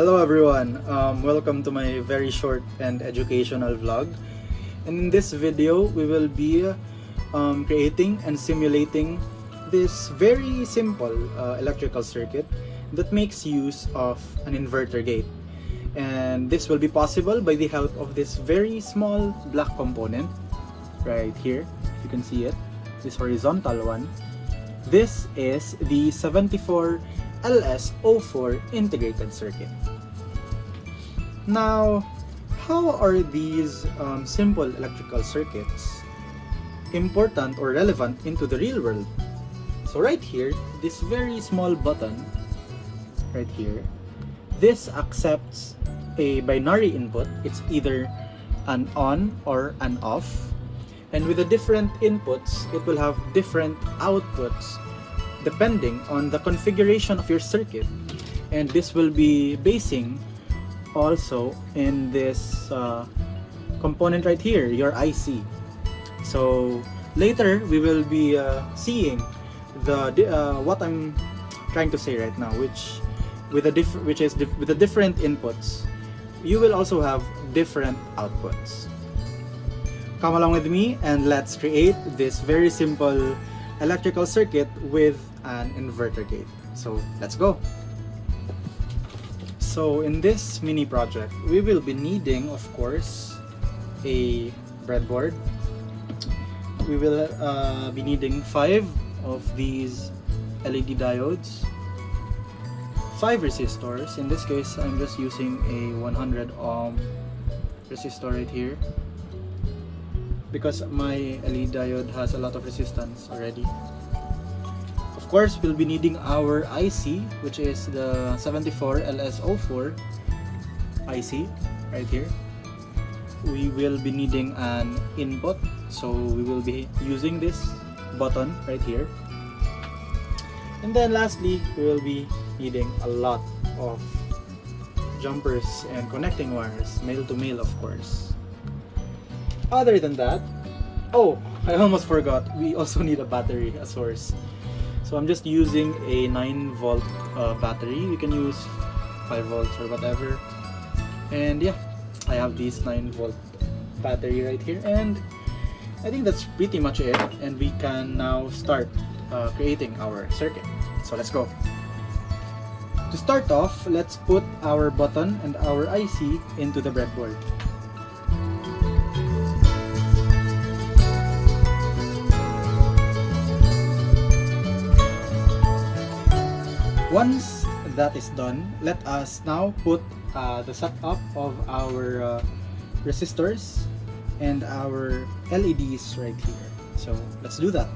Hello everyone, welcome to my very short and educational vlog. And in this video, we will be creating and simulating this very simple electrical circuit that makes use of an inverter gate. And this will be possible by the help of this very small black component right here. You can see it, this horizontal one. This is the 74 LS04 integrated circuit. Now, how are these simple electrical circuits important or relevant into the real world? So right here, this very small button right here, this accepts a binary input. It's either an on or an off, and with the different inputs it will have different outputs depending on the configuration of your circuit. And this will be basing also in this component right here, your IC. So later we will be seeing the what I'm trying to say right now, which with the different inputs you will also have different outputs. Come along with me and let's create this very simple electrical circuit with an inverter gate. So let's go. So in this mini project, we will be needing, of course, a breadboard. We will be needing 5 of these LED diodes, 5 resistors. In this case, I'm just using a 100 ohm resistor right here because my LED diode has a lot of resistance already. Of course, we'll be needing our IC, which is the 74 LS04 IC right here. We will be needing an input, so we will be using this button right here. And then lastly, we will be needing a lot of jumpers and connecting wires, male to male, of course. Other than that, oh, I almost forgot, we also need a battery, a source. So I'm just using a 9-volt battery. You can use 5 volts or whatever. And yeah, I have this 9-volt battery right here, and I think that's pretty much it. And we can now start creating our circuit. So let's go. To start off, let's put our button and our IC into the breadboard. Once that is done, let us now put the setup of our resistors and our LEDs right here. So let's do that.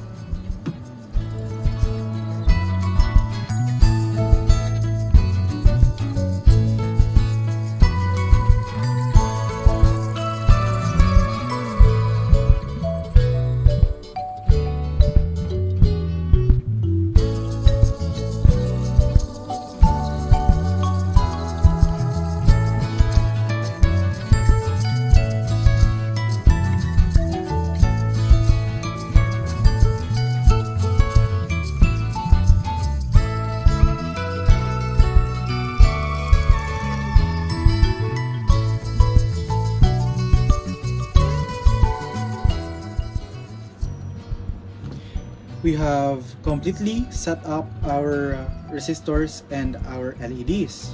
We have completely set up our resistors and our LEDs.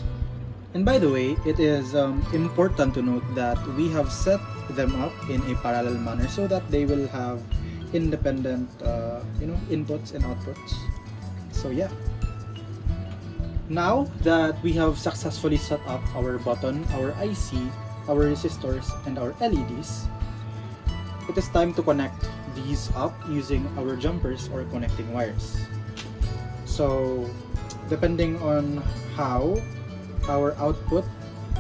And by the way, it is important to note that we have set them up in a parallel manner so that they will have independent inputs and outputs. So yeah. Now that we have successfully set up our button, our IC, our resistors, and our LEDs, it is time to connect these up using our jumpers or connecting wires. So depending on how our output,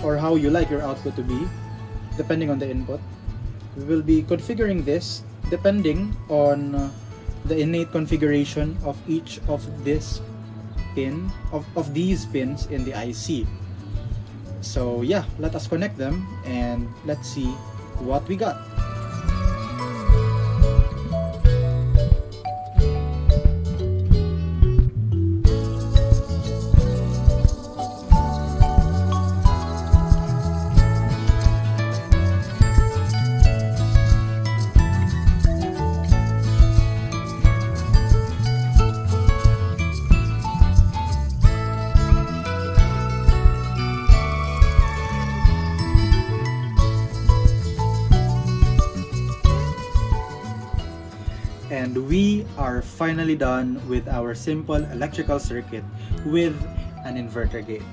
or how you like your output to be, depending on the input, we will be configuring this depending on the innate configuration of each of this pin of these pins in the IC. So yeah, let us connect them and let's see what we got. And we are finally done with our simple electrical circuit with an inverter gate.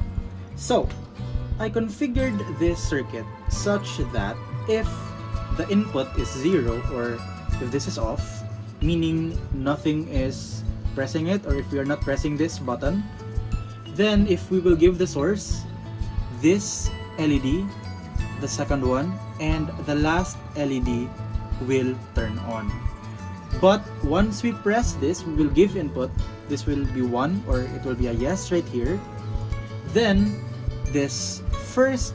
So, I configured this circuit such that if the input is 0 or if this is off, meaning nothing is pressing it, or if we are not pressing this button, then if we will give the source, this LED, the second one, and the last LED will turn on. But once we press this, we will give input, this will be 1 or it will be a yes right here. Then this first,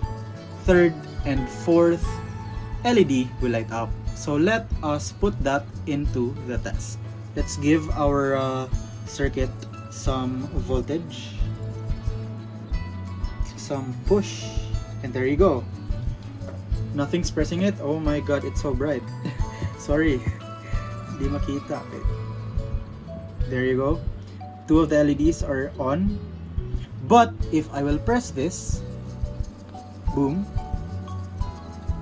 third, and fourth LED will light up. So let us put that into the test. Let's give our circuit some voltage, some push, and there you go. Nothing's pressing it. Oh my god, it's so bright. Sorry. Di makita. Okay. There you go. 2 of the LEDs are on. But if I will press this, boom,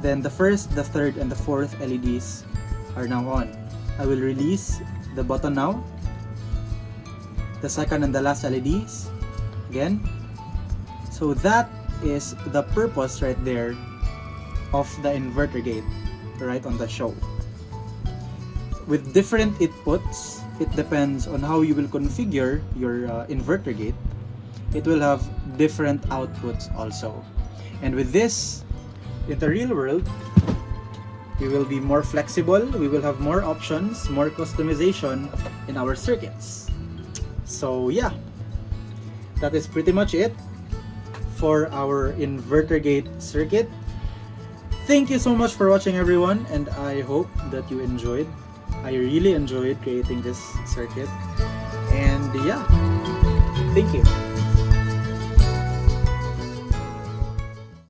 then the first, the third, and the fourth LEDs are now on. I will release the button now. The second and the last LEDs again. So that is the purpose right there of the inverter gate right on the show. With different inputs, it depends on how you will configure your inverter gate. It will have different outputs also. And with this, in the real world, we will be more flexible, we will have more options, more customization in our circuits. So yeah, that is pretty much it for our inverter gate circuit. Thank you so much for watching, everyone, and I hope that you enjoyed. I really enjoyed creating this circuit, and yeah, thank you.